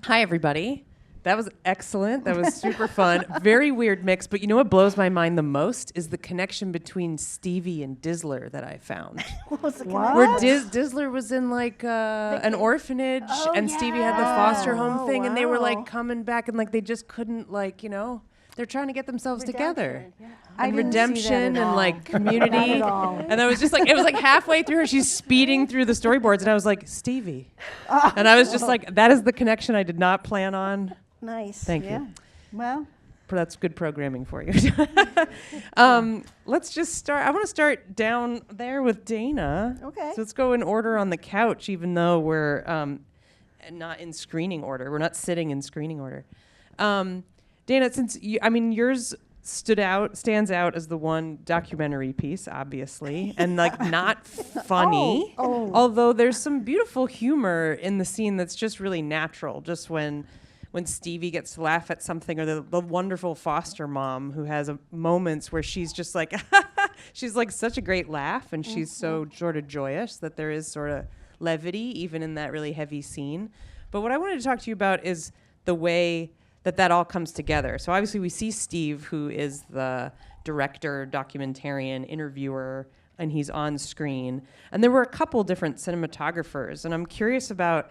Hi, everybody. That was excellent. That was super fun. Very weird mix, but you know what blows my mind the most is the connection between Stevie and Dizzler that I found. What was the Where connection? Dizzler was in like an orphanage, and Stevie had the foster home thing, and they were like coming back, and like they just couldn't they're trying to get themselves together. Yeah. And redemption and like community. Not at all. And I was just like, it was like halfway through her, she's speeding through the storyboards, and I was like, Stevie. And I was just like, that is the connection I did not plan on. Nice. Thank you. Well, That's good programming for you. Let's just start. I want to start down there with Dana. Okay. So let's go in order on the couch, even though we're not in screening order. We're not sitting in screening order. Dana, since yours stands out as the one documentary piece, obviously, and like not funny. Although there's some beautiful humor in the scene that's just really natural. Just when Stevie gets to laugh at something, or the wonderful foster mom who has moments where she's just like, she's like such a great laugh, and she's so sort of joyous that there is sort of levity even in that really heavy scene. But what I wanted to talk to you about is the way that all comes together. So obviously we see Steve, who is the director, documentarian, interviewer, and he's on screen. And there were a couple different cinematographers, and I'm curious about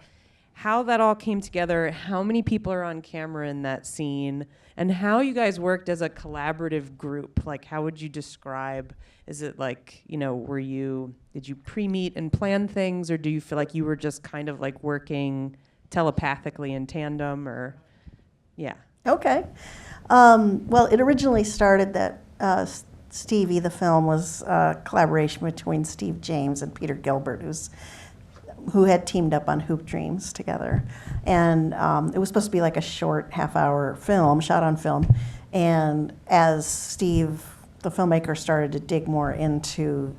how that all came together, how many people are on camera in that scene, and how you guys worked as a collaborative group. Like, how would you describe, is it like, did you pre-meet and plan things, or do you feel like you were just kind of like working telepathically in tandem, or, yeah. okay. Well, it originally started that Stevie, the film, was a collaboration between Steve James and Peter Gilbert, who had teamed up on Hoop Dreams together. And it was supposed to be like a short half-hour film, shot on film. And as Steve, the filmmaker, started to dig more into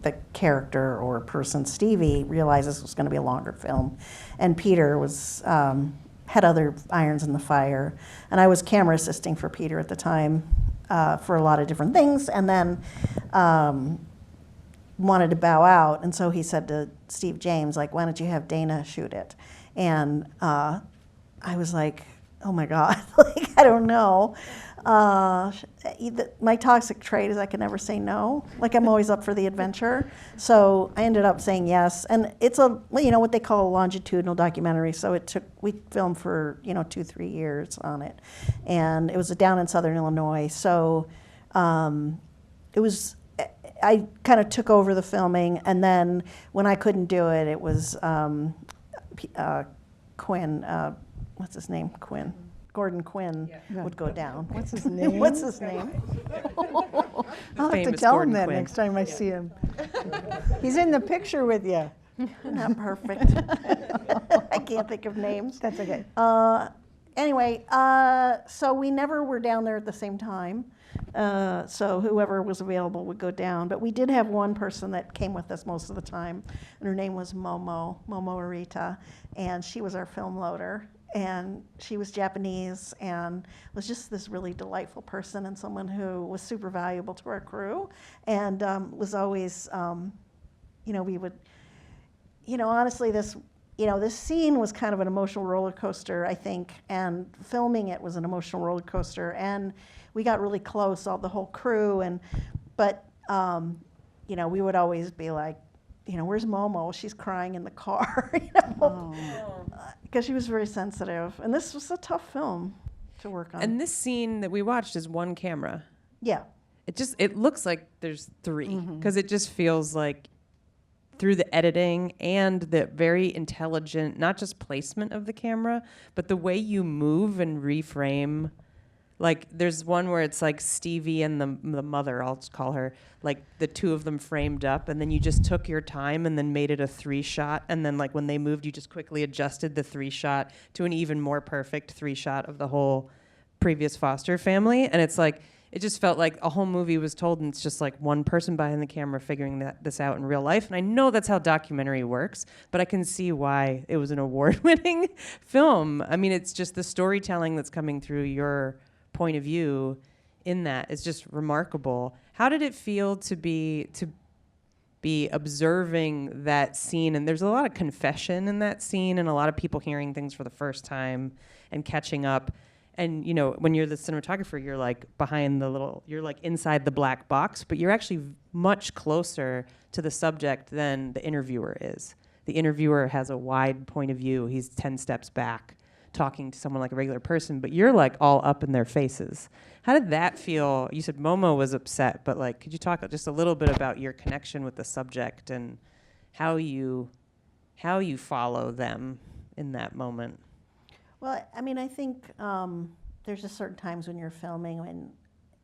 the character or person, Stevie realized this was going to be a longer film. And Peter had other irons in the fire. And I was camera assisting for Peter at the time for a lot of different things. And then wanted to bow out, and so he said to Steve James, like, why don't you have Dana shoot it? And I was like, oh my God, like, I don't know. My toxic trait is I can never say no. Like, I'm always up for the adventure. So I ended up saying yes. And it's what they call a longitudinal documentary. So we filmed for, 2-3 years on it. And it was down in Southern Illinois. So I kind of took over the filming, and then when I couldn't do it, it was Quinn, what's his name? Quinn. Gordon Quinn would go down. What's his name? What's his name? I'll have to tell him that next time I see him. He's in the picture with you. Not perfect. I can't think of names. That's okay. Anyway, so we never were down there at the same time. So whoever was available would go down. But we did have one person that came with us most of the time, and her name was Momo Arita, and she was our film loader. And she was Japanese and was just this really delightful person, and someone who was super valuable to our crew, and was always, we would, honestly, this scene was kind of an emotional roller coaster, I think, and filming it was an emotional roller coaster, and we got really close, the whole crew, but we would always be like, where's Momo? She's crying in the car, because she was very sensitive. And this was a tough film to work on. And this scene that we watched is one camera. Yeah. It looks like there's three, because it just feels like through the editing and the very intelligent, not just placement of the camera, but the way you move and reframe. Like, there's one where it's like Stevie and the mother, I'll just call her, like the two of them framed up, and then you just took your time and then made it a 3-shot, and then like when they moved, you just quickly adjusted the 3-shot to an even more perfect 3-shot of the whole previous foster family. And it's like, it just felt like a whole movie was told, and it's just like one person behind the camera figuring this out in real life. And I know that's how documentary works, but I can see why it was an award-winning film. I mean, it's just the storytelling that's coming through your point of view in that is just remarkable. How did it feel to be observing that scene. And there's a lot of confession in that scene and a lot of people hearing things for the first time and catching up. And, you know, when you're the cinematographer, you're like you're like inside the black box, but you're actually much closer to the subject than the interviewer is. The interviewer has a wide point of view. He's 10 steps back talking to someone like a regular person, but you're like all up in their faces. How did that feel? You said Momo was upset, but like, could you talk just a little bit about your connection with the subject and how you follow them in that moment? Well, I mean, I think there's just certain times when you're filming when,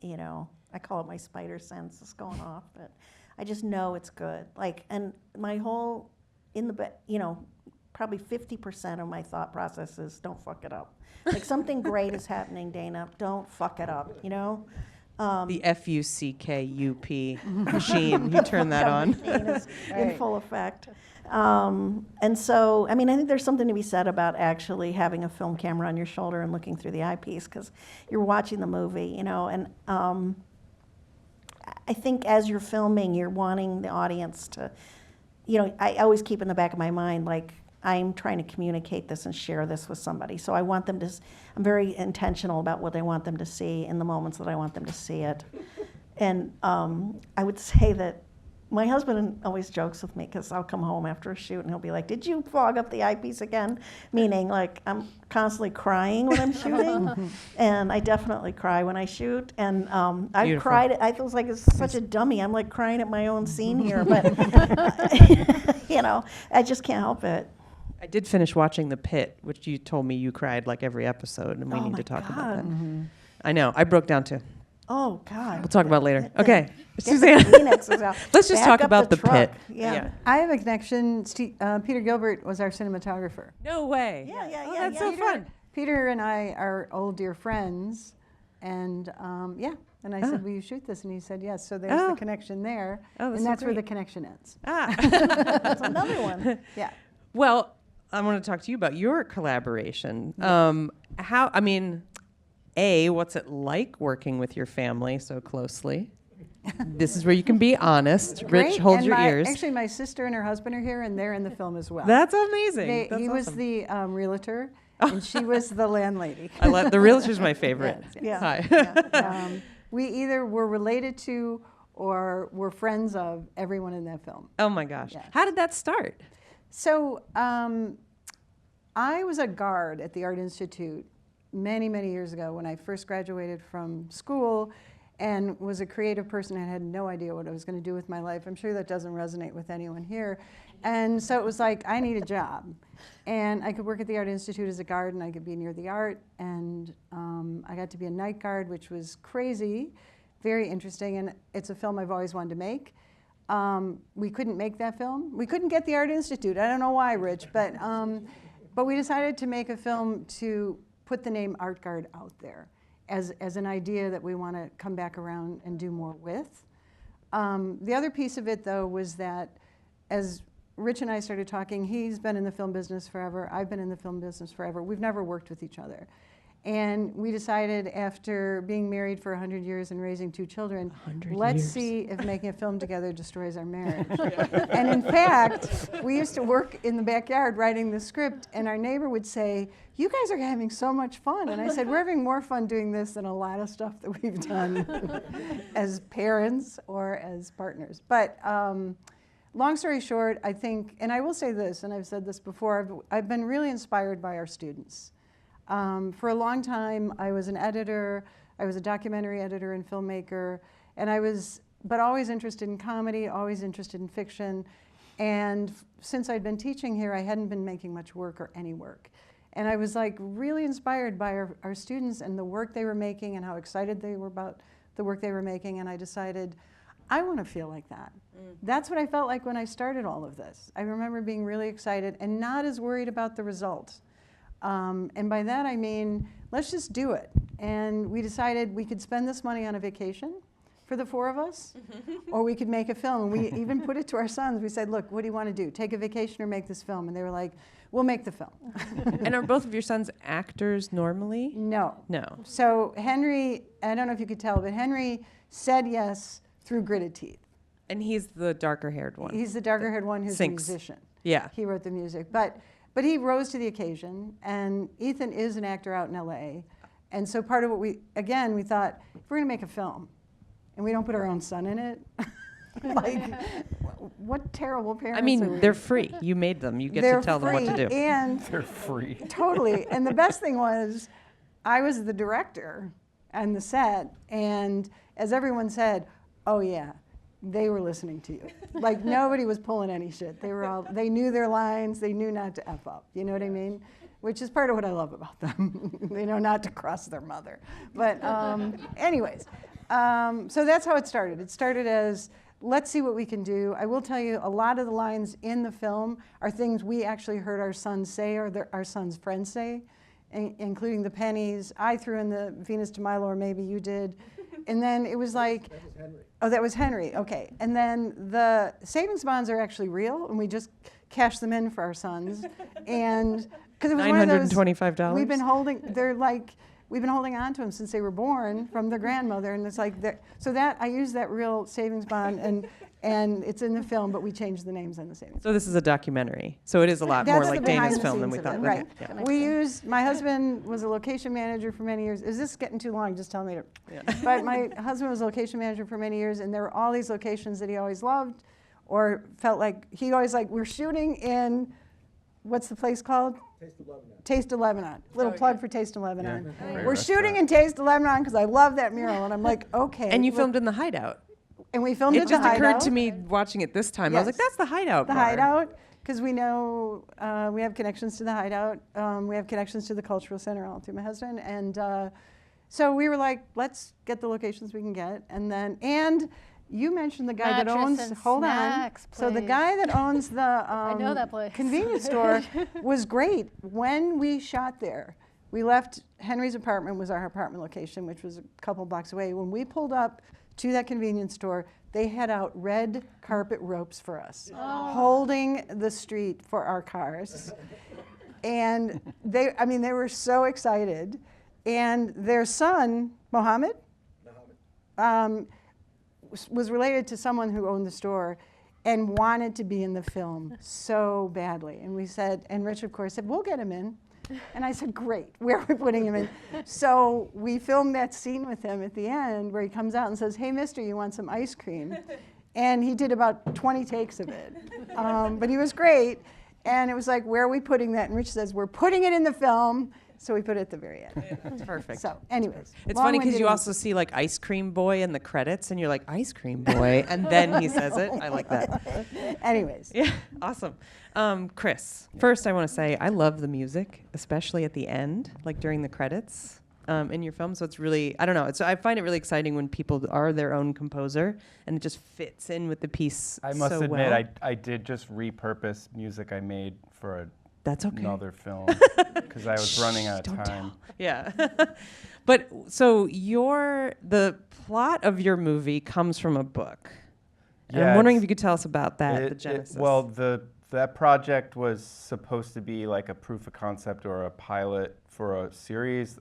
you know, I call it my spider sense is going off, but I just know it's good. Like, and my whole, you know, probably 50% of my thought process is don't fuck it up. Like something great is happening, Dana, don't fuck it up, you know? The FUCKUP machine, you turn that on. Is in full effect. And so, I mean, I think there's something to be said about actually having a film camera on your shoulder and looking through the eyepiece because you're watching the movie, you know, and I think as you're filming, you're wanting the audience to, you know, I always keep in the back of my mind, like, I'm trying to communicate this and share this with somebody. So I want them to, I'm very intentional about what I want them to see in the moments that I want them to see it. And I would say that my husband always jokes with me because I'll come home after a shoot and he'll be like, did you fog up the eyepiece again? Meaning like I'm constantly crying when I'm shooting. And I definitely cry when I shoot. And I've cried, I feel like it's such a dummy. I'm like crying at my own scene here, but you know, I just can't help it. I did finish watching The Pit, which you told me you cried like every episode, and we need to talk about that. Mm-hmm. I know. I broke down too. Oh, God. We'll talk about it later. Okay. Suzanne. Let's just talk about The Pit. Yeah. I have a connection. Peter Gilbert was our cinematographer. No way. Yeah. That's so fun. Peter and I are old dear friends. And and I said, will you shoot this? And he said, yes. So there's the connection there. And that's where the connection ends. That's another one. Yeah. Well, I want to talk to you about your collaboration. What's it like working with your family so closely? This is where you can be honest. Rich, hold your ears. Actually, my sister and her husband are here, and they're in the film as well. That's amazing. He was the realtor, and she was the landlady. The realtor's my favorite. Yeah. Hi. Yeah. We either were related to or were friends of everyone in that film. Oh, my gosh. Yeah. How did that start? So I was a guard at the Art Institute many, many years ago when I first graduated from school and was a creative person and had no idea what I was going to do with my life. I'm sure that doesn't resonate with anyone here. And so it was like, I need a job. And I could work at the Art Institute as a guard and I could be near the art. And I got to be a night guard, which was crazy, very interesting. And it's a film I've always wanted to make. We couldn't make that film. We couldn't get the Art Institute. I don't know why, Rich, but we decided to make a film to put the name Art Guard out there as an idea that we want to come back around and do more with. The other piece of it, though, was that as Rich and I started talking, he's been in the film business forever. I've been in the film business forever. We've never worked with each other. And we decided after being married for 100 years and raising 2 children, let's see if making a film together destroys our marriage. And in fact, we used to work in the backyard writing the script, and our neighbor would say, you guys are having so much fun. And I said, we're having more fun doing this than a lot of stuff that we've done as parents or as partners. But long story short, I think, and I will say this, and I've said this before, I've been really inspired by our students. For a long time, I was an editor, I was a documentary editor and filmmaker, and but always interested in comedy, always interested in fiction. And since I'd been teaching here, I hadn't been making much work or any work. And I was like really inspired by our students and the work they were making and how excited they were about the work they were making. And I decided, I want to feel like that. That's what I felt like when I started all of this. I remember being really excited and not as worried about the results. And by that I mean, let's just do it. And we decided we could spend this money on a vacation for the 4 of us, or we could make a film. And we even put it to our sons. We said, look, what do you want to do? Take a vacation or make this film? And they were like, we'll make the film. And are both of your sons actors normally? No. No. So Henry, I don't know if you could tell, but Henry said yes through gritted teeth. And he's the darker-haired one. He's the darker-haired one who's Sings. a musician. Yeah. He wrote the music, but he rose to the occasion. And Ethan is an actor out in LA, and so part of what we thought, if we're going to make a film, and we don't put our own son in it, like, what terrible parents I are we? mean, they're free. You made them. You get They're to tell them what to free, do. And They're free. totally. And the best thing was, I was the director on the set, and as everyone said, oh yeah, they were listening to you. Like, nobody was pulling any shit. They knew their lines. They knew not to F up. You know what I mean? Which is part of what I love about them. They know not to cross their mother. But anyways, so that's how it started. It started as, let's see what we can do. I will tell you, a lot of the lines in the film are things we actually heard our sons say or our sons' friends say, including the pennies. I threw in the Venus de Milo, or maybe you did. And then it was like, That was Henry. oh, that was Henry, okay. And then the savings bonds are actually real, and we just cashed them in for our sons. And because it was one of those, $925. we've been holding on to them since they were born from their grandmother, and it's like, so that, I used that real savings bond, and it's in the film, but we changed the names on the savings. So this is a documentary. So it is a lot more That's like the behind Dana's the film than we scenes of thought. it, Okay, right. yeah. We used, my husband was a location manager for many years. Is this getting too long? Just tell me to. But my husband was a location manager for many years, and there were all these locations that he always loved, or felt like, he always like, we're shooting in, what's the place called? Taste of Lebanon. Taste of Lebanon. Little plug for Taste of Lebanon. Yeah, great We're shooting in Taste of Lebanon because I love that mural, and I'm like, okay. And you look- filmed in the hideout. And we filmed It at the just hideout. occurred to me watching it this time. I was like, Yes. that's the hideout The bar. hideout, because we know we have connections to the hideout. We have connections to the cultural center, all through my husband. And so we were like, let's get the locations we can get. And you mentioned the guy that Mattress owns, and hold snacks, on. So the please. guy that owns the I know that place. convenience store was great. When we shot there, we left, Henry's apartment was our apartment location, which was a couple blocks away. When we pulled up to that convenience store, they had out red carpet ropes for us, holding the street for our cars. And they were so excited. And their son, Mohammed, was related to someone who owned the store and wanted to be in the film so badly. And we said, and Rich, of course, said, we'll get him in. And I said, great, where are we putting him in? So we filmed that scene with him at the end where he comes out and says, hey, mister, you want some ice cream? And he did about 20 takes of it. But he was great. And it was like, where are we putting that? And Rich says, we're putting it in the film. So we put it at the very end. That's perfect. So anyways. It's funny because long-winded you answer. also see like Ice Cream Boy in the credits, and you're like, Ice Cream Boy, and then he says it. I like that. Anyways. Yeah, awesome. Chris, first I want to say I love the music, especially at the end, like during the credits in your film. So it's really, I don't know, I find it really exciting when people are their own composer, and it just fits in with the piece I must so admit, well. I did just repurpose music I made for That's okay. another film because I was running out of Don't time. tell. Yeah. But so the plot of your movie comes from a book. And I'm Yeah, wondering if it's- you could tell us about that, the genesis. That project was supposed to be like a proof of concept or a pilot for a series,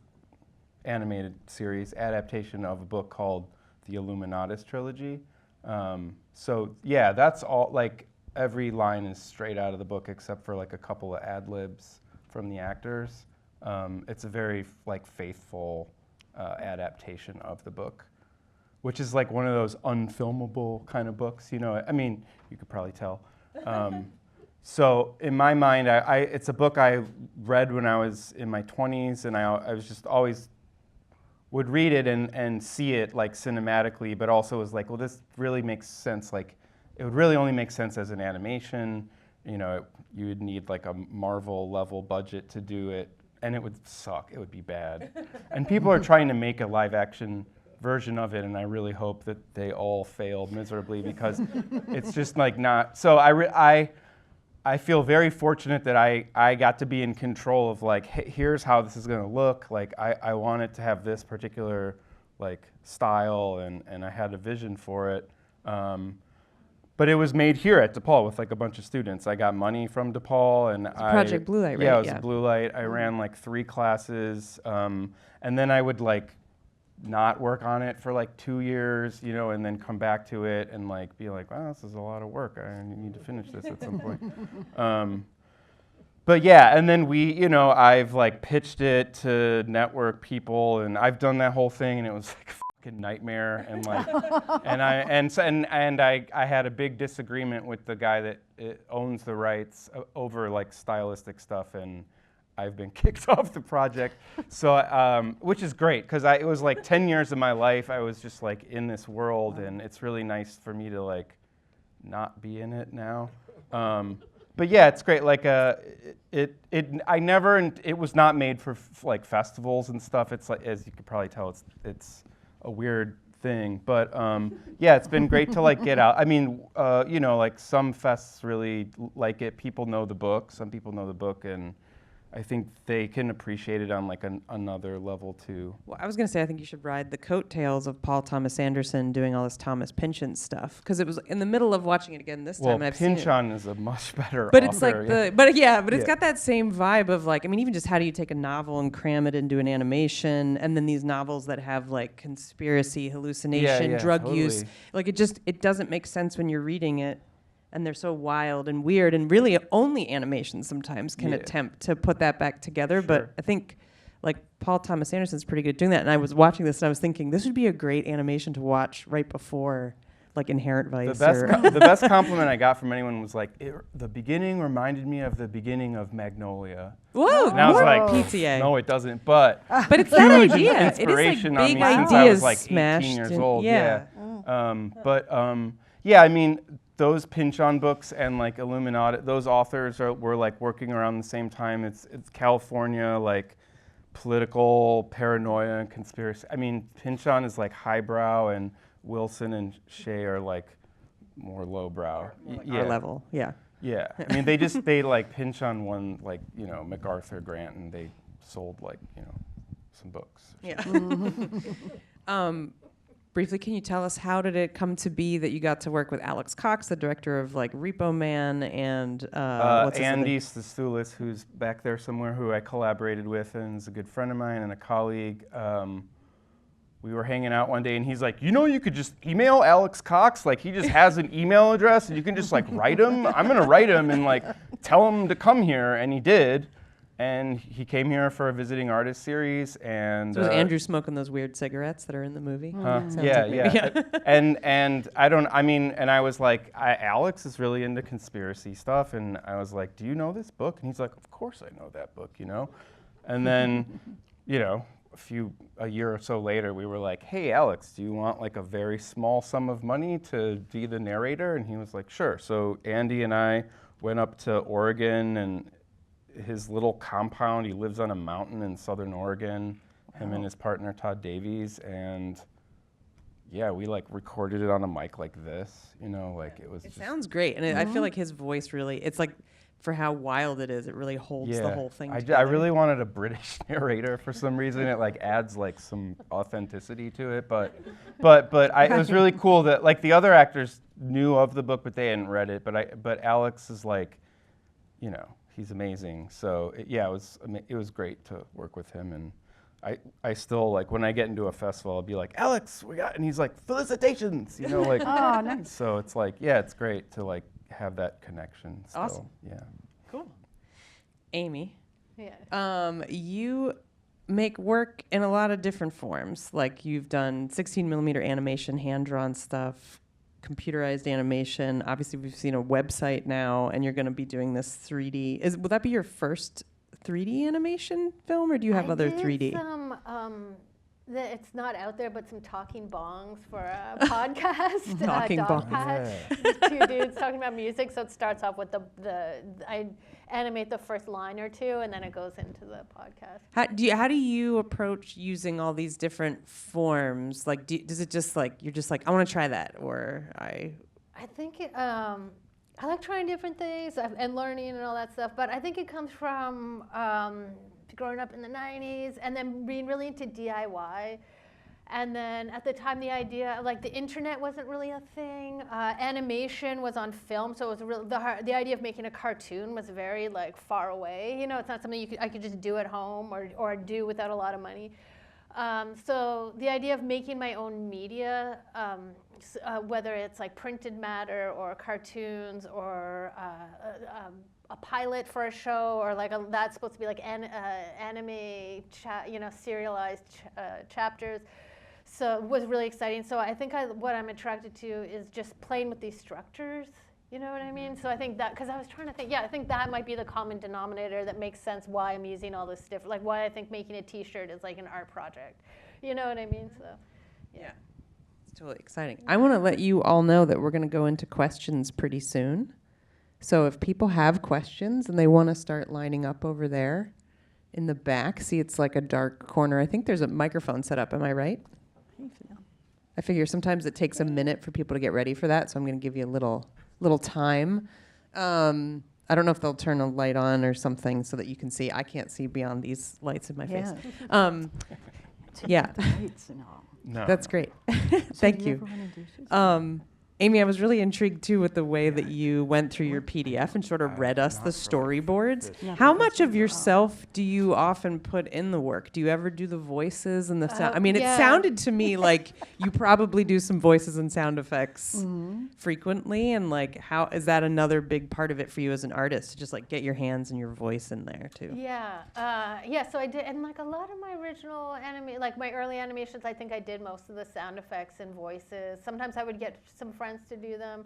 animated series adaptation of a book called the Illuminatus trilogy. So yeah, that's all. Like every line is straight out of the book except for like a couple of ad libs from the actors. It's a very like faithful adaptation of the book, which is like one of those unfilmable kind of books. You know, I mean, you could probably tell. So in my mind, it's a book I read when I was in my 20s, and I was just always would read it and see it like cinematically, but also was like, well, this really makes sense. Like, it would really only make sense as an animation. You know, you would need like a Marvel level budget to do it, and it would suck. It would be bad. And people are trying to make a live action version of it, and I really hope that they all fail miserably because it's just like not. So I feel very fortunate that I got to be in control of like, hey, here's how this is gonna look. Like I want it to have this particular like style, and I had a vision for it. But it was made here at DePaul with like a bunch of students. I got money from DePaul, and Project Blue Light, right? Yeah, it was Yeah. Blue Light. I ran like 3 classes, and then I would like not work on it for like 2 years, you know, and then come back to it and like be like, wow, this is a lot of work. I need to finish this at some point. But yeah, and then I've like pitched it to network people, and I've done that whole thing, and it was like a fucking nightmare. And like, I had a big disagreement with the guy that owns the rights over like stylistic stuff, and I've been kicked off the project. So, which is great, because it was like 10 years of my life. I was just like in this world, and it's really nice for me to like not be in it now. But yeah, it's great. Like it was not made for like festivals and stuff. It's like, as you could probably tell, it's a weird thing. But yeah, it's been great to like get out. I mean, like some fests really like it. People know the book. Some people know the book, and I think they can appreciate it on like another level too. Well, I was going to say, I think you should ride the coattails of Paul Thomas Anderson doing all this Thomas Pynchon stuff, because it was in the middle of watching it again this time. Well, Pynchon is a much better but author. It's like it's got that same vibe of like, I mean, even just how do you take a novel and cram it into an animation, and then these novels that have like conspiracy, hallucination, drug use, like it doesn't make sense when you're reading it. And they're so wild and weird, and really only animation sometimes can attempt to put that back together. Sure. But I think like Paul Thomas Anderson's pretty good at doing that. And I was watching this and I was thinking this would be a great animation to watch right before like Inherent Vice. The best compliment I got from anyone was like, the beginning reminded me of the beginning of Magnolia. Whoa, and I was like, PTA. No, it doesn't. But it's that idea. Inspiration it is like big on me since I was like 18 years old. Yeah. Yeah, I mean, those Pynchon books and like Illuminatus, those authors were like working around the same time. It's California, like political paranoia and conspiracy. I mean, Pynchon is like highbrow, and Wilson and Shea are like more lowbrow. Our level, yeah. Yeah, I mean, they like Pynchon won like MacArthur grant, and they sold like some books. Yeah. Briefly, can you tell us how did it come to be that you got to work with Alex Cox, the director of like Repo Man, and Andy Stasulis, who's back there somewhere, who I collaborated with and is a good friend of mine and a colleague. We were hanging out one day, and he's like, you could just email Alex Cox. Like, he just has an email address, and you can just like write him. I'm gonna write him and like tell him to come here, and he did. And he came here for a visiting artist series, and so was Andrew smoking those weird cigarettes that are in the movie? Yeah. And I was like, Alex is really into conspiracy stuff, and I was like, do you know this book? And he's like, of course I know that book, And then, a year or so later, we were like, hey, Alex, do you want like a very small sum of money to be the narrator? And he was like, sure. So Andy and I went up to Oregon, and his little compound, he lives on a mountain in southern Oregon, him and his partner Todd Davies, and yeah, we like recorded it on a mic like this, like it was. It sounds great, and I feel like his voice really, it's like for how wild it is, it really holds the whole thing together. I really wanted a British narrator for some reason. It like adds like some authenticity to it, but it was really cool that like the other actors knew of the book, but they hadn't read it. But Alex is like, he's amazing. So it was great to work with him, and I still like when I get into a festival, I'll be like, Alex, and he's like, felicitations, like. Oh, nice. So it's like, it's great to like have that connection. Still. Awesome. Yeah. Cool. Amy. Yeah. You make work in a lot of different forms. Like you've done 16 millimeter animation, hand drawn stuff, computerized animation. Obviously, we've seen a website now, and you're going to be doing this 3D. Will that be your first 3D animation film, or do you have other 3D? It's not out there, but some talking bongs for a podcast. Talking bongs. Yeah. Two dudes talking about music. So it starts off with I animate the first line or two, and then it goes into the podcast. How do you approach using all these different forms? Like, does it just like you're just like I want to try that, or I think I like trying different things and learning and all that stuff. But I think it comes from growing up in the 90s and then being really into DIY. And then at the time, the idea, like the internet wasn't really a thing. Animation was on film, so it was the idea of making a cartoon was very like far away. It's not something I could just do at home or do without a lot of money. So the idea of making my own media, whether it's like printed matter or cartoons or a pilot for a show, or like that's supposed to be like anime, serialized chapters. So it was really exciting. So I think what I'm attracted to is just playing with these structures. You know what I mean? So I think that, because I was trying to think, I think that might be the common denominator that makes sense why I'm using all this different, like why I think making a t-shirt is like an art project. You know what I mean? So, Yeah. It's totally exciting. I want to let you all know that we're going to go into questions pretty soon. So if people have questions and they want to start lining up over there in the back, see, it's like a dark corner. I think there's a microphone set up. Am I right? I figure sometimes it takes a minute for people to get ready for that, so I'm going to give you a little time. I don't know if they'll turn a light on or something so that you can see. I can't see beyond these lights in my face. Yeah. No. That's great. Thank you. Amy, I was really intrigued too with the way that you went through your PDF and sort of read us the storyboards. How much of yourself do you often put in the work? Do you ever do the voices and the sound? I mean, it sounded to me like you probably do some voices and sound effects frequently. And like, how is that another big part of it for you as an artist, to just like get your hands and your voice in there too? Yeah, so I did, and like a lot of my original like my early animations, I think I did most of the sound effects and voices. Sometimes I would get some friends to do them.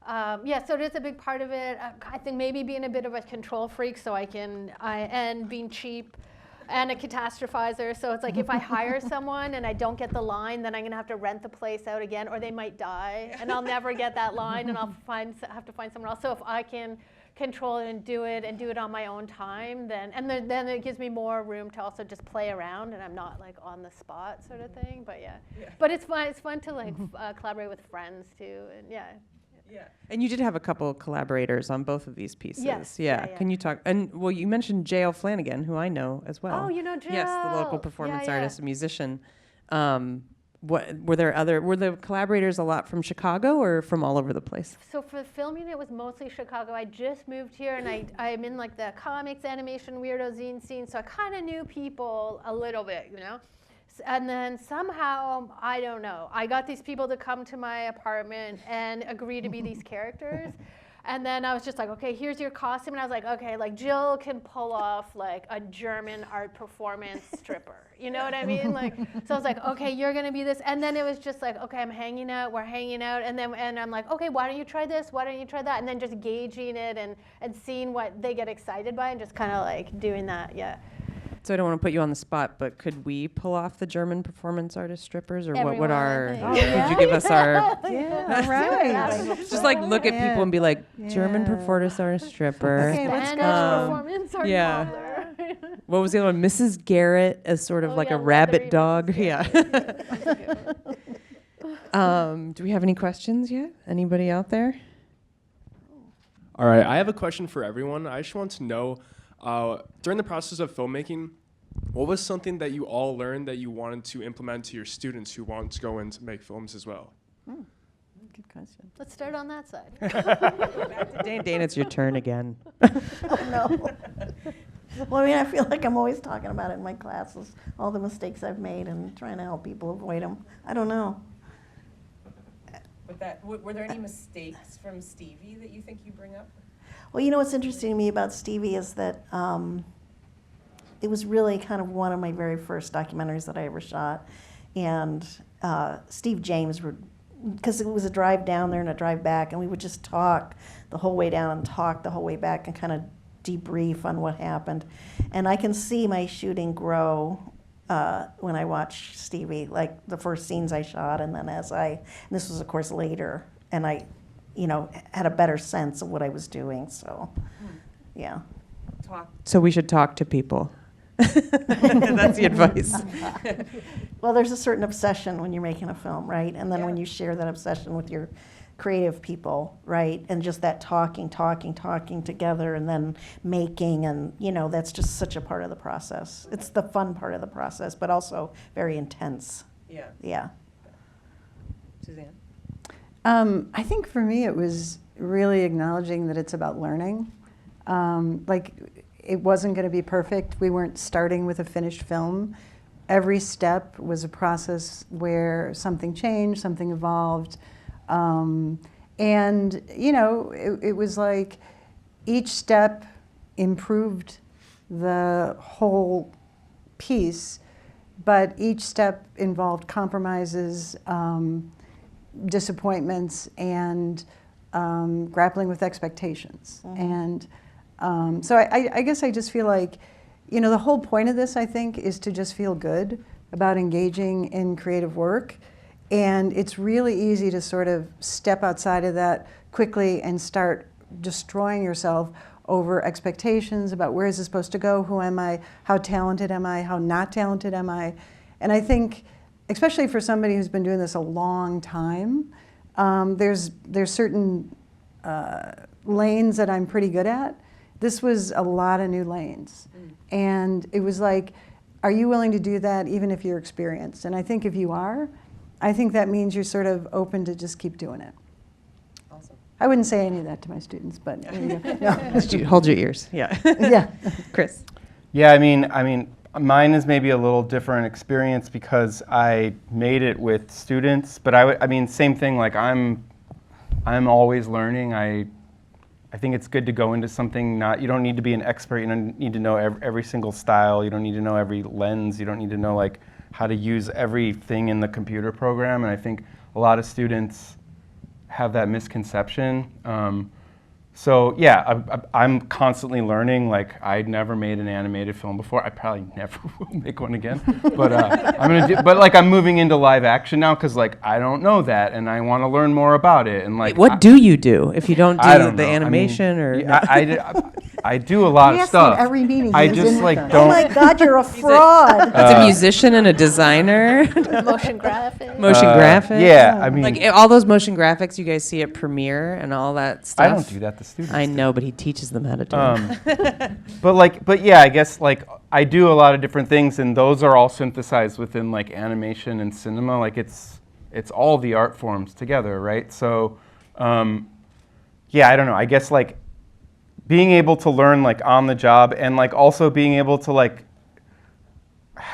So it is a big part of it. I think maybe being a bit of a control freak, so and being cheap and a catastrophizer. So it's like if I hire someone and I don't get the line, then I'm gonna have to rent the place out again, or they might die, and I'll never get that line, and I'll have to find someone else. So if I can control it and do it on my own time, then it gives me more room to also just play around, and I'm not like on the spot sort of thing. But but it's fun to like collaborate with friends too, and And you did have a couple of collaborators on both of these pieces. Yes. Yeah. Can you talk? And well, you mentioned J.L. Flanagan, who I know as well. Oh, you know Jill. Yes, the local performance artist and musician. Were the collaborators a lot from Chicago or from all over the place? So for filming, it was mostly Chicago. I just moved here, and I'm in like the comics, animation, weirdo zine scene, so I kind of knew people a little bit, you know? And then somehow, I don't know, I got these people to come to my apartment and agree to be these characters. And then I was just like, okay, here's your costume. And I was like, okay, like Jill can pull off like a German art performance stripper. You know what I mean? Like, so I was like, okay, you're gonna be this. And then it was just like, okay, we're hanging out. And I'm like, okay, why don't you try this? Why don't you try that? And then just gauging it and seeing what they get excited by and just kind of like doing that, So I don't want to put you on the spot, but could we pull off the German performance artist strippers, or what would Everyone, our? I think. Would you give us our? Yeah, right. Just like look at people and be like, German performance artist stripper. Okay, let's Spanish go. performance art yeah. modeler. What was the other one? Mrs. Garrett as sort of like a rabbit dog. Yeah. Do we have any questions yet? Anybody out there? All right, I have a question for everyone. I just want to know, during the process of filmmaking, what was something that you all learned that you wanted to implement to your students who want to go in to make films as well? Good question. Let's start on that side. Back to Dana. Dana, it's your turn again. Oh, no. Well, I mean, I feel like I'm always talking about it in my classes, all the mistakes I've made and trying to help people avoid them. I don't know. With that, were there any mistakes from Stevie that you think you bring up? Well, you know what's interesting to me about Stevie is that it was really kind of one of my very first documentaries that I ever shot. And Steve James, because it was a drive down there and a drive back, and we would just talk the whole way down and talk the whole way back and kind of debrief on what happened. And I can see my shooting grow when I watch Stevie, like the first scenes I shot, and then and this was of course later, and I, had a better sense of what I was doing, so, yeah. So we should talk to people. That's the advice. Well, there's a certain obsession when you're making a film, right? And then when you share that obsession with your creative people, right? And just that talking together and then making, and that's just such a part of the process. It's the fun part of the process, but also very intense. Yeah. Suzanne? I think for me it was really acknowledging that it's about learning. Like, it wasn't going to be perfect. We weren't starting with a finished film, every step was a process where something changed, something evolved. And, you know, it was like each step improved the whole piece, but each step involved compromises, disappointments, and grappling with expectations. And so I guess I just feel like, you know, the whole point of this, I think, is to just feel good about engaging in creative work. And it's really easy to sort of step outside of that quickly and start destroying yourself over expectations about where is this supposed to go, who am I, how talented am I, how not talented am I. And I think, especially for somebody who's been doing this a long time, there's certain lanes that I'm pretty good at. This was a lot of new lanes. And it was like, are you willing to do that even if you're experienced? And I think if you are, I think that means you're sort of open to just keep doing it. Awesome. I wouldn't say any of that to my students, but there you go. No. Hold your ears. Yeah. Yeah. Chris. Yeah, I mean, mine is maybe a little different experience because I made it with students, but I mean, same thing. Like I'm always learning. I think it's good to go into something you don't need to be an expert. You don't need to know every single style. You don't need to know every lens. You don't need to know like how to use everything in the computer program. And I think a lot of students have that misconception. So yeah, I'm constantly learning. Like I'd never made an animated film before. I probably never will make one again. But But like I'm moving into live action now because like I don't know that and I want to learn more about it. And like What do you do if you don't do I don't the know. animation or? I do a lot We of ask him stuff. every meeting. I He just isn't- like Oh don't. my God, you're a fraud. It's a musician and a designer. Motion graphics. Motion graphics. Yeah, I mean, Like all those motion graphics you guys see at Premiere and all that stuff. I don't do that to students. I know, but he teaches them how to do it. But yeah, I guess like I do a lot of different things, and those are all synthesized within like animation and cinema. Like it's all the art forms together, right? So, yeah, I don't know. I guess like being able to learn like on the job, and like also being able to like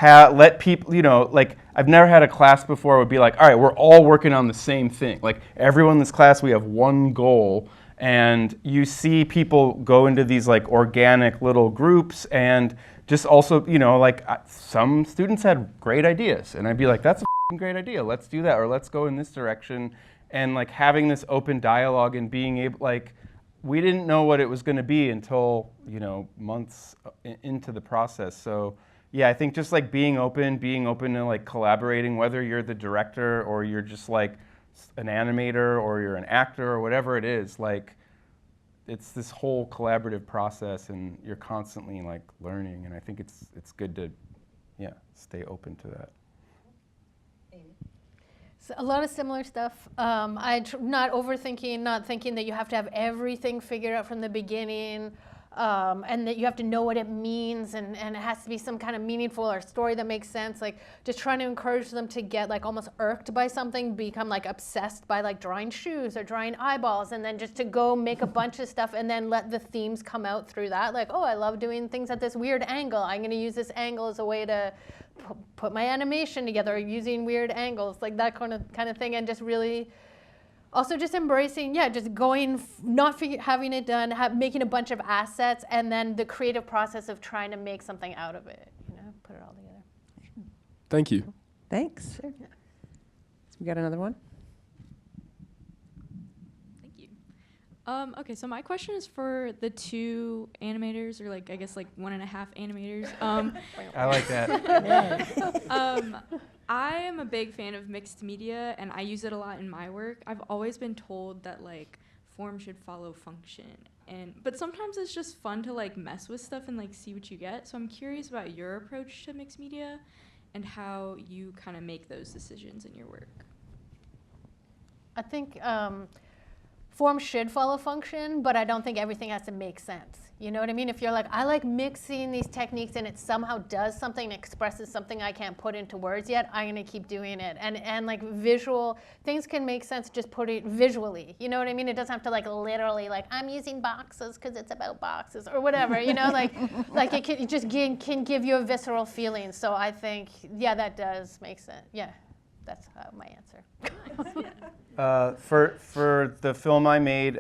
let people, you know, like I've never had a class before would be like, all right, we're all working on the same thing. Like everyone in this class, we have one goal. And you see people go into these like organic little groups, and just also, you know, like some students had great ideas, and I'd be like, that's a great idea, let's do that, or let's go in this direction. And like having this open dialogue and being able, like, we didn't know what it was going to be until, you know, months into the process. So yeah, I think just like being open to like collaborating, whether you're the director or you're just like an animator or you're an actor or whatever it is, like it's this whole collaborative process, and you're constantly like learning, and I think it's good to stay open to that. So a lot of similar stuff. Not overthinking, not thinking that you have to have everything figured out from the beginning. And that you have to know what it means, and it has to be some kind of meaningful or story that makes sense. Like just trying to encourage them to get like almost irked by something, become like obsessed by like drawing shoes or drawing eyeballs, and then just to go make a bunch of stuff and then let the themes come out through that. Like, oh, I love doing things at this weird angle. I'm going to use this angle as a way to put my animation together using weird angles, like that kind of thing, and just really. Also just embracing, just going, having it done, making a bunch of assets, and then the creative process of trying to make something out of it, you know, put it all together. Thank you. Thanks. Sure. So we got another one? Thank you. Okay, so my question is for the two animators, or like, I guess like 1.5 animators. I like that. I am a big fan of mixed media, and I use it a lot in my work. I've always been told that like form should follow function, but sometimes it's just fun to like mess with stuff and like see what you get. So I'm curious about your approach to mixed media and how you kind of make those decisions in your work. I think form should follow function, but I don't think everything has to make sense. You know what I mean? If you're like, I like mixing these techniques and it somehow does something, expresses something I can't put into words yet, I'm gonna keep doing it. And like visual, things can make sense just put it visually. You know what I mean? It doesn't have to like literally like, I'm using boxes because it's about boxes or whatever, you know? like it just can give you a visceral feeling. So I think, yeah, that does make sense. Yeah, that's my answer. For the film I made,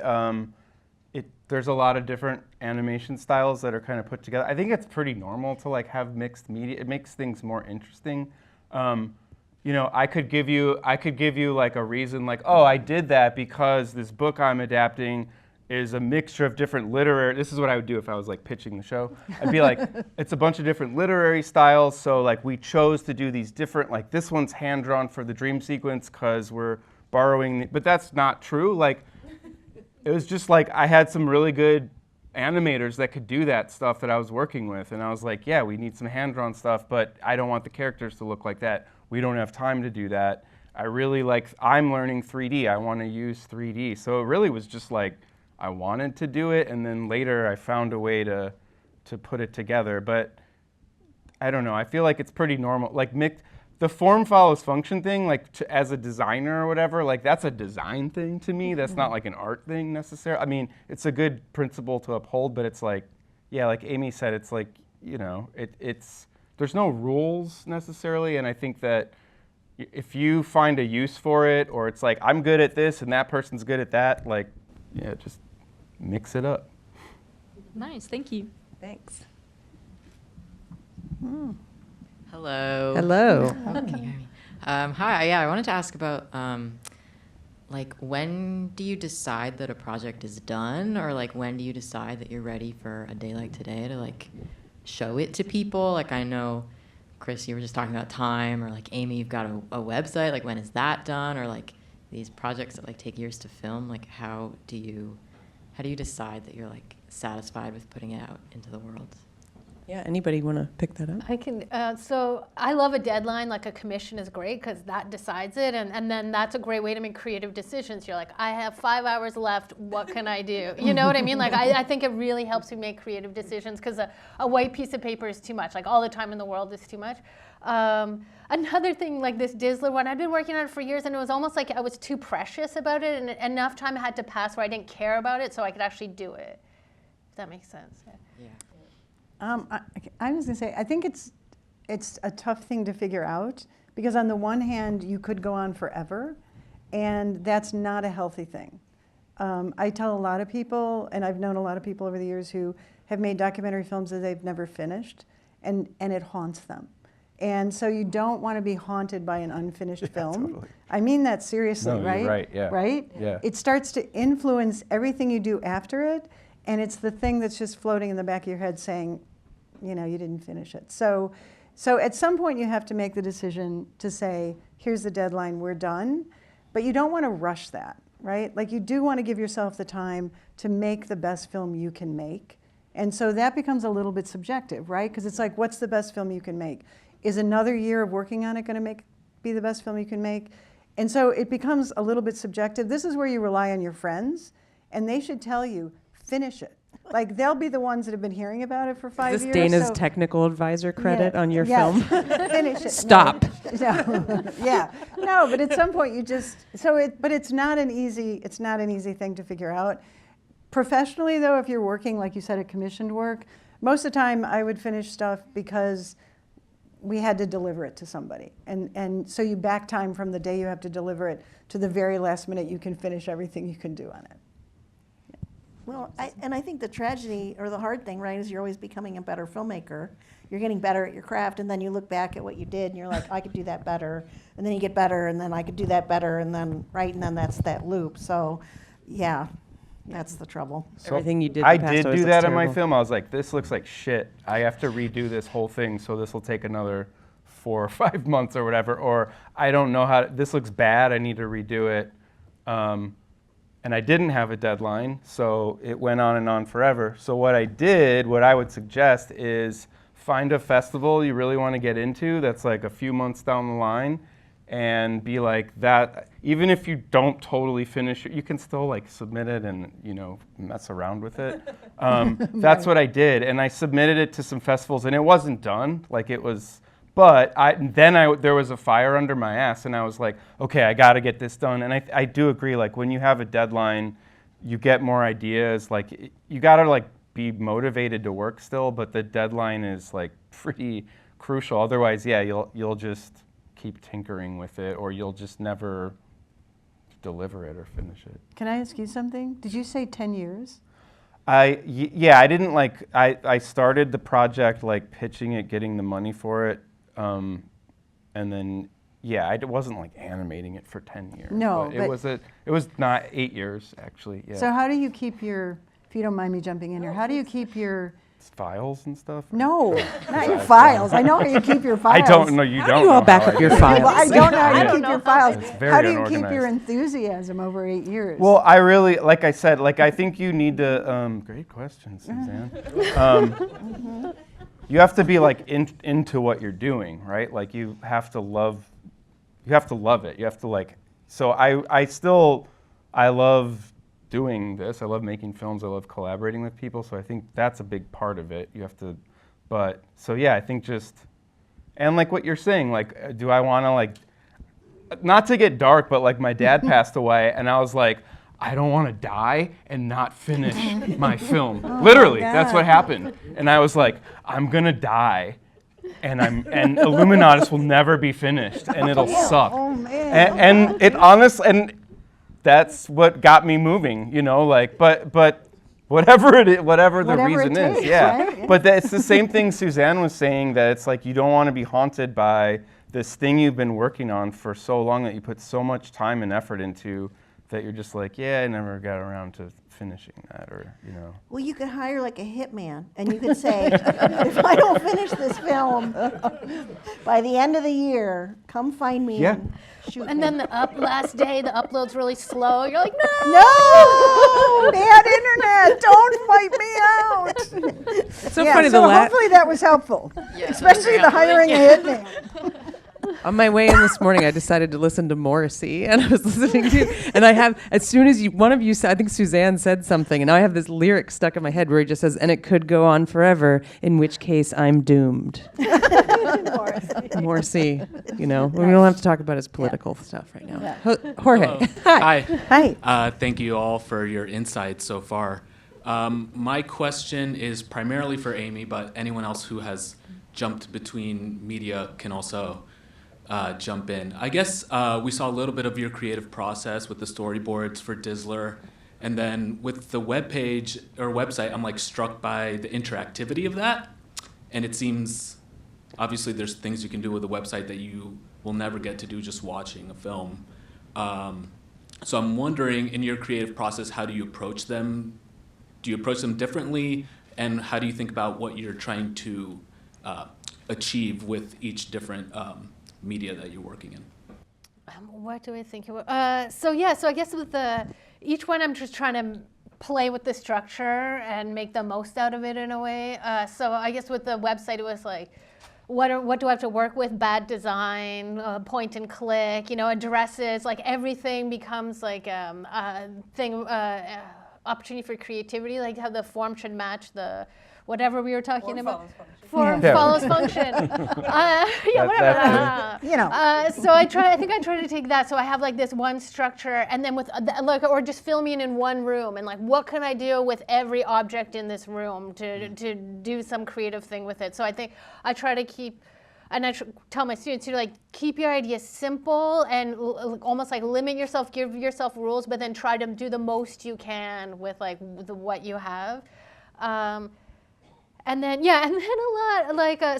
there's a lot of different animation styles that are kind of put together. I think it's pretty normal to like have mixed media. It makes things more interesting. You know, I could give you like a reason, like, oh, I did that because this book I'm adapting is a mixture of different literary. This is what I would do if I was like pitching the show. I'd be like, it's a bunch of different literary styles. So like we chose to do these different, like this one's hand drawn for the dream sequence because we're borrowing, but that's not true. Like, it was just like I had some really good animators that could do that stuff that I was working with. And I was like, yeah, we need some hand-drawn stuff, but I don't want the characters to look like that. We don't have time to do that. I'm learning 3D. I want to use 3D. So it really was just like I wanted to do it, and then later I found a way to put it together. But I don't know. I feel like it's pretty normal. Like the form follows function thing, like as a designer or whatever, like that's a design thing to me. That's not like an art thing necessarily. I mean, it's a good principle to uphold, but it's like, yeah, like Amy said, it's like, you know, there's no rules necessarily. And I think that if you find a use for it, or it's like, I'm good at this and that person's good at that, like, yeah, just mix it up. Nice, thank you. Thanks. Hello. Hello. Oh, can you hear me? Hi. Yeah, I wanted to ask about like when do you decide that a project is done, or like when do you decide that you're ready for a day like today to like show it to people? Like I know, Chris, you were just talking about time, or like Amy, you've got a website. Like when is that done? Or like these projects that like take years to film. Like how do you decide that you're like satisfied with putting it out into the world? Yeah, anybody want to pick that up? I can, so I love a deadline, like a commission is great because that decides it, and then that's a great way to make creative decisions. You're like, I have 5 hours left, what can I do? You know what I mean? Like, I think it really helps you make creative decisions because a white piece of paper is too much. Like, all the time in the world is too much. Another thing, like this Dizzler one, I've been working on it for years, and it was almost like I was too precious about it, and enough time had to pass where I didn't care about it so I could actually do it. If that makes sense. Yeah. I was going to say, I think it's a tough thing to figure out because on the one hand, you could go on forever, and that's not a healthy thing. I tell a lot of people, and I've known a lot of people over the years who have made documentary films that they've never finished, and it haunts them. And so you don't want to be haunted by an unfinished film. Totally. I mean that seriously, No, right? you're right, yeah. Right? Yeah. It starts to influence everything you do after it, and it's the thing that's just floating in the back of your head saying, you know, you didn't finish it. So at some point you have to make the decision to say, here's the deadline, we're done. But you don't want to rush that, right? Like you do want to give yourself the time to make the best film you can make. And so that becomes a little bit subjective, right? Because it's like, what's the best film you can make? Is another year of working on it going to be the best film you can make? And so it becomes a little bit subjective. This is where you rely on your friends, and they should tell you, finish it. Like they'll be the ones that have been hearing about it for 5 years. Is this Dana's so technical advisor credit on your yes. film? Finish it. Stop. No. Yeah. No, but at some point you just but it's not an easy thing to figure out. Professionally though, if you're working like you said at commissioned work, most of the time I would finish stuff because we had to deliver it to somebody. And so you back time from the day you have to deliver it to the very last minute you can finish everything you can do on it. Well, I think the tragedy or the hard thing, right, is you're always becoming a better filmmaker. You're getting better at your craft, and then you look back at what you did, and you're like, I could do that better. And then you get better, and then I could do that better, and then, right, and then that's that loop. So, yeah, that's the trouble. So Everything you did. I in the past did always do looks that in my terrible. film. I was like, this looks like shit. I have to redo this whole thing, so this will take another 4 or 5 months or whatever. Or I don't know how, this looks bad, I need to redo it. And I didn't have a deadline, so it went on and on forever. So what I would suggest is find a festival you really want to get into that's like a few months down the line, and be like that. Even if you don't totally finish it, you can still like submit it and, you know, mess around with it. That's what I did, and I submitted it to some festivals, and it wasn't done. Like it was, but there was a fire under my ass, and I was like, okay, I got to get this done. And I do agree. Like when you have a deadline, you get more ideas. Like you got to like be motivated to work still, but the deadline is like pretty crucial. Otherwise, yeah, you'll just keep tinkering with it, or you'll just never deliver it or finish it. Can I ask you something? Did you say 10 years? Yeah, I didn't like, I started the project like pitching it, getting the money for it, and then, yeah, I wasn't like animating it for 10 years. No, but it was not 8 years actually, yeah. So how do you keep your, if you don't mind me jumping in here, how do you keep your files and stuff? No, not your files. I know how you keep your files. I don't know. You How don't do you know all back how up I your do it. files? Well, I don't know how I to don't keep know your how files. It's very How do you keep unorganized. your enthusiasm over 8 years? Well, I really, like I said, like I think you need to, great question, Suzanne. You have to be like into what you're doing, right? Like you have to love it. You have to like, so I love doing this. I love making films. I love collaborating with people. So I think that's a big part of it. You have to, but, so yeah, I think just, and like what you're saying, like, do I want to like, not to get dark, but like my dad passed away and I was like, I don't want to die and not finish my film. Literally, that's what happened. And I was like, I'm going to die and Illuminatus will never be finished and it'll suck. Oh, man. And it honestly, and that's what got me moving, you know, like, but whatever it is, whatever the reason is, takes, yeah. right? But it's the same thing Susanne was saying, that it's like you don't want to be haunted by this thing you've been working on for so long that you put so much time and effort into that you're just like, yeah, I never got around to finishing that, or, you know. Well, you could hire like a hitman, and you could say, if I don't finish this film by the end of the year, come find me Yeah. and shoot And me. then last day, the upload's really slow. You're like, no! No! Bad internet! Don't wipe me out! It's so Yeah, funny. so hopefully that was helpful, especially the hiring a hitman. On my way in this morning, I decided to listen to Morrissey, and I was listening to, and I have, as soon as one of you said, I think Suzanne said something, and now I have this lyric stuck in my head where he just says, and it could go on forever, in which case I'm doomed. Morrissey, you know, we don't have to talk about his political stuff right now. Jorge, hi. Hi. Thank you all for your insights so far. My question is primarily for Amy, but anyone else who has jumped between media can also jump in. I guess we saw a little bit of your creative process with the storyboards for Dizzler, and then with the webpage or website, I'm like struck by the interactivity of that, and it seems obviously there's things you can do with a website that you will never get to do just watching a film. So I'm wondering, in your creative process, how do you approach them? Do you approach them differently, and how do you think about what you're trying to achieve with each different media that you're working in? What do I think? So I guess with each one, I'm just trying to play with the structure and make the most out of it in a way. So I guess with the website, it was like, what do I have to work with? Bad design, point and click, you know, addresses, like everything becomes like a thing, opportunity for creativity, like how the form should match the whatever we were talking about. Form follows function. Whatever. You know. So I think I try to take that. So I have like this one structure, and then with like, or just filming in one room, and like, what can I do with every object in this room to do some creative thing with it? So I think I try to keep. And I tell my students to like keep your ideas simple and almost like limit yourself, give yourself rules, but then try to do the most you can with like what you have. And then a lot like I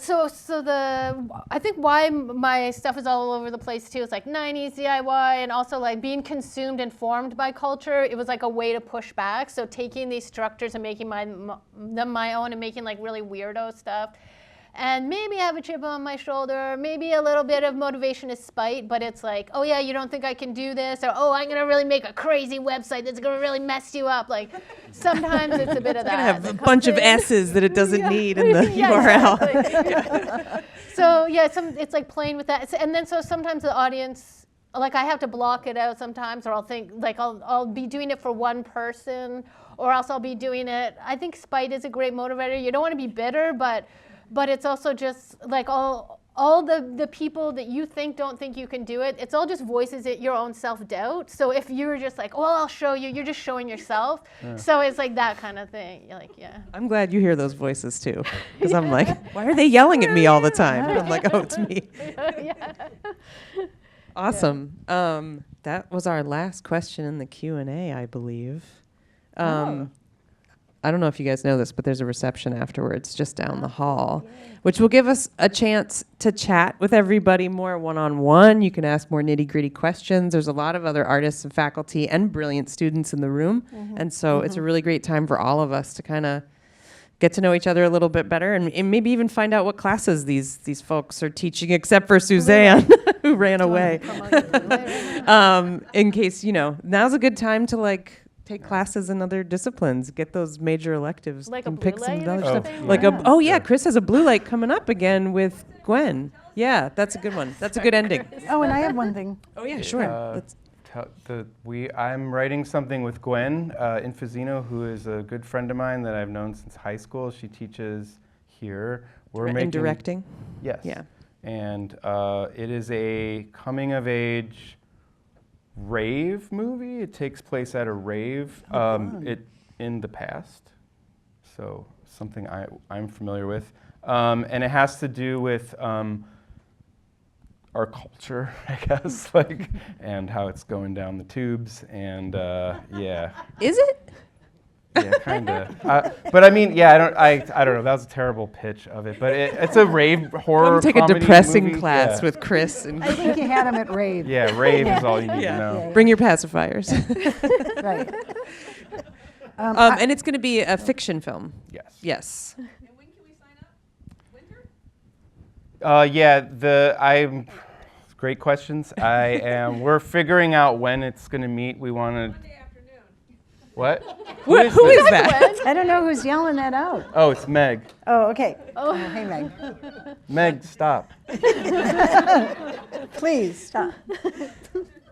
think why my stuff is all over the place too is like 90s DIY, and also like being consumed and formed by culture. It was like a way to push back. So taking these structures and making them my own and making like really weirdo stuff. and maybe I have a chip on my shoulder, maybe a little bit of motivation is spite, but it's like, oh yeah, you don't think I can do this, or oh, I'm gonna really make a crazy website that's gonna really mess you up. Like sometimes it's a bit of that. Gonna have a bunch of S's that it doesn't need in the Yeah, URL. exactly. So yeah, it's like playing with that, and then so sometimes the audience, like I have to block it out sometimes, or I'll think like I'll be doing it for one person, or else I'll be doing it. I think spite is a great motivator. You don't want to be bitter, but it's also just like all the people that you don't think you can do it. It's all just voices your own self-doubt. So if you're just like, well, I'll show you, you're just showing yourself. Yeah. So it's like that kind of thing. You're like, yeah. I'm glad you hear those voices too, because I'm like, why are they yelling at me all the time? And I'm like, oh, it's me. Yeah. Awesome. That was our last question in the Q&A, I believe. I don't know if you guys know this, but there's a reception afterwards just down the hall, which will give us a chance to chat with everybody more one-on-one. You can ask more nitty-gritty questions. There's a lot of other artists and faculty and brilliant students in the room. And so it's a really great time for all of us to kind of get to know each other a little bit better and maybe even find out what classes these folks are teaching, except for Suzanne, who ran away. In case, now's a good time to take classes in other disciplines, get those major electives, like and a pick blue some light other or stuff. something? Chris has a blue light coming up again with Gwen. Yeah, that's a good one. That's a good ending. Oh, and I have one thing. Oh yeah, sure. I'm writing something with Gwen Infazino, who is a good friend of mine that I've known since high school. She teaches here. And directing? Yes. Yeah. And it is a coming-of-age rave movie. It takes place at a rave in the past, so something I'm familiar with. And it has to do with our culture, I guess, and how it's going down the tubes, and yeah. Is it? Yeah, kind of. But I mean, yeah, I don't know. That was a terrible pitch of it, but it's a rave horror Take a comedy depressing movie. class with Chris. And I think you had him at rave. Yeah, rave is all you need to know. Bring your pacifiers. Right. And it's going to be a fiction film. Yes. Yes. And when can we sign up? Winter? Great questions. We're figuring out when it's going to meet. We want to. Monday afternoon. What? Who is that? I don't know who's yelling that out. Oh, it's Meg. Oh, okay. Oh, hey, Meg. Meg, stop. Please stop.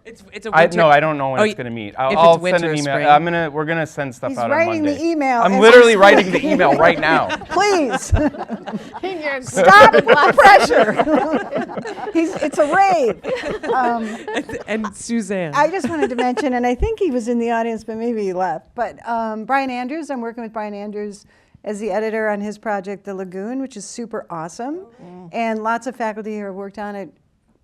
It's a winter. I don't know when it's going to meet. I'll it's send winter an or email. spring. We're gonna send stuff He's out on writing Monday. the email. I'm as literally we writing speak. the email right now. Please Stop the pressure. It's a rave. And Suzanne. I just wanted to mention, and I think he was in the audience, but maybe he left. But Brian Andrews, I'm working with Brian Andrews as the editor on his project, The Lagoon, which is super awesome. And lots of faculty who have worked on it,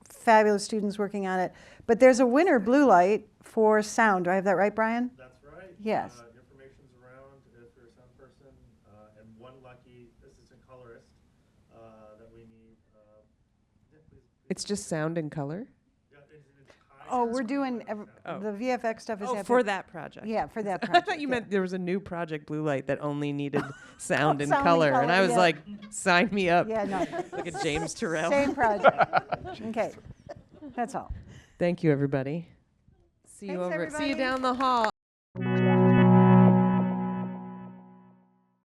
fabulous students working on it. But there's a winner blue light for sound. Do I have that right, Brian? That's right. Yes. Information's around if you're a sound person, and one lucky assistant colorist that we need. Please. It's just sound and color? Oh, we're doing the VFX stuff is happening. For that project. Yeah, for that I project. thought you meant there was a new project, Blue Light, that only needed sound and Sound and color. And I color, was yeah. like, sign me up. Yeah, no. Like a James Terrell. Same project. Okay, that's all. Thank you, everybody. See you Thanks, See you everybody. down the hall.